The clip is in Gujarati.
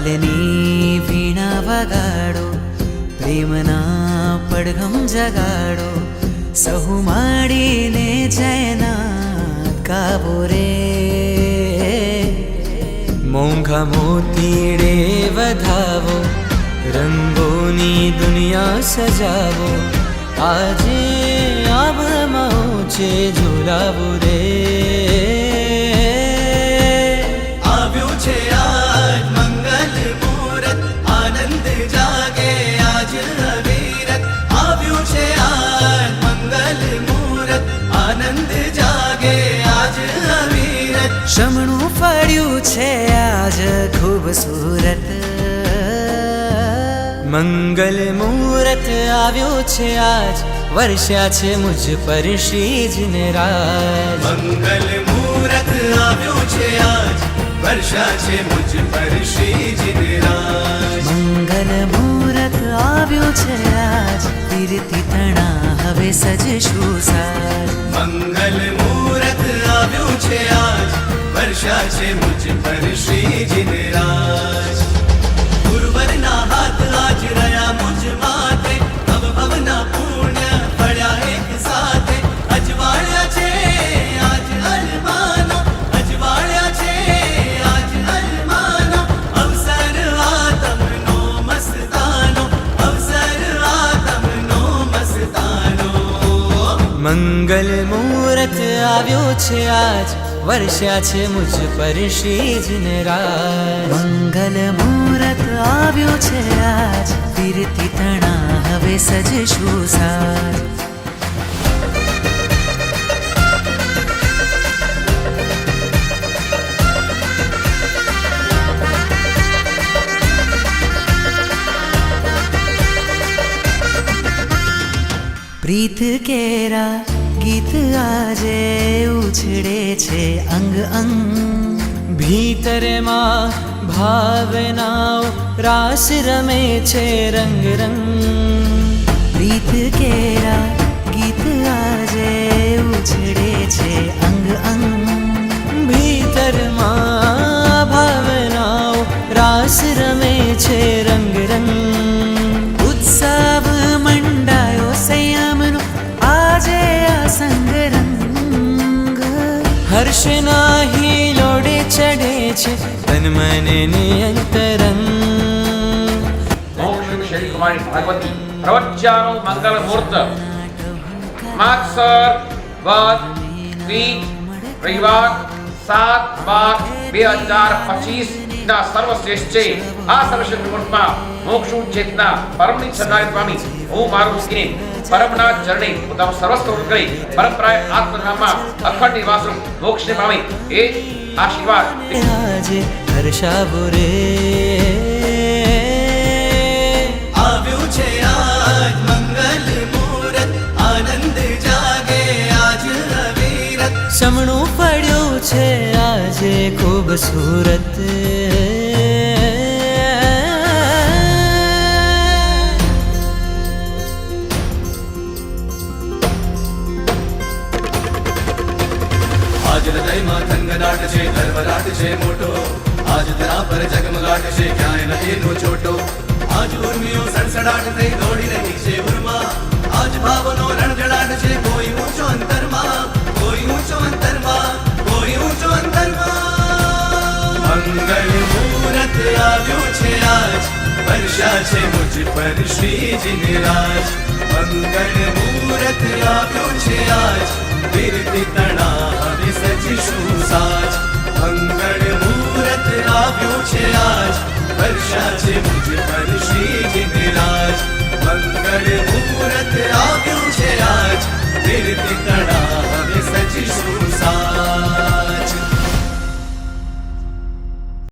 બાલની વીણા વગાડો, પ્રેમના પડઘમ જગાડો, સહુ માડીને જયનાથ ગાવો રે. મોંઘા મોતીડે વધાવો, રંગોની દુનિયા સજાવો, આજે આભમાં છે ઝુલાવો રે. આવ્યું છે આજ મંગલ મુહૂર્ત, આનંદ જાગે આજ અવિરત. આવ્યું છે આજ મંગલ મુહૂર્ત, આનંદ જાગે આજ અવિરત. શમણું ફળ્યું છે આજ ખૂબસૂરત, મંગલ મુહૂર્ત આવ્યો છે આજ, વર્ષા છે મુજ પર શ્રીજીને રાજ. મંગલ મુહૂર્ત આવ્યું છે આજ, વર્ષા છે મુજ પર શ્રીજીને રાજ. મંગલ મુહૂર્ત આવ્યો છે આજ, કીર્તિ તણા હવે સજશું સાજ. મંગલ મુહૂર્ત આવ્યું છે આજ, વર્ષા છે મુજ પર શ્રીજીને રાજ. ગુરુવરના હાથ આજ રહ્યા મુજ માથે, ભવના પુણ્ય પડ્યા એક સાથે. અજવાળ્યા છે આજ અરમાનો, અજવાળ્યા છે આજ અરમાનો. અવસર આ તમનો મસ્તાનો, અવસર આ તમનો મસ્તાનો. મંગલ મુહૂર્ત આવ્યો છે આજ, વર્ષા છે મુજ પર શ્રીજીને રાજ. મંગલ મુહૂર્ત આવ્યો છે આજ, કીર્તિ તણા હવે સજશું સાજ. પ્રીત કેરા ગીત આજે ઉછળે છે અંગ અંગ, ભીતરમાં ભાવનાઓ રાસ રમે છે રંગ રંગ. પ્રીત કેરા ગીત આજે ઉછળે છે અંગ અંગ, ભીતરમાં ભાવનાઓ રાસ રમે છે રંગ રંગ. ઉત્સવ મંડાયો સંયમનો આજે આ સંગ રંગ, હર્ષના હિલોડે ચડે છે તન મને નિયંતરંગ. ઓમ શ્રી કુમારી ભગવતી પ્રવચ્યાનો મંગલ મુહૂર્ત માગસર વદ તી રવિવાર 7/12/2025 ના સર્વશ્રેષ્ઠ છે. આ સર્વશ્રેષ્ઠ મુહૂર્તમાં મોક્ષ ચેતના પરમની સન્નારી સ્વામી હું મારું મૂકીને પરમના ચરણે પોતાનું સર્વસ્વ કરી પરંપરાએ આત્મધામમાં અખંડ નિવાસ મોક્ષને પામી એ આશીર્વાદ આજે હર્ષાવો રે. આવ્યું છે આજ મંગલ મુહૂર્ત, આનંદ જાગે આજ અવિરત. શમણું પડ્યું છે આજે ખૂબસૂરત, આજ હૃદયમાં થનગનાટ છે, ગર્વરાટ છે મોટો. આજ ધરા પર જગમગાટ છે, ક્યાંય નથી નો છોટો. આજ ઉર્મિઓ સડસડાટ થઈ દોડી રહી છે ઉર્મા. આજ ભાવનો રણજડાટ છે, કોઈ ઊંચો અંતરમાં, કોઈ ઊંચો અંતરમાં, કોઈ ઊંચો અંતરમાં. મંગલ મુહૂર્ત આવ્યું છે આજ, વર્ષા છે મુજ પર શ્રીજીને રાજ. મંગલ મુહૂર્ત આવ્યું છે આજ, કીર્તિ તણા હવે સજશું સાજ. મંગળ મુહૂર્ત આવ્યું છે આજ,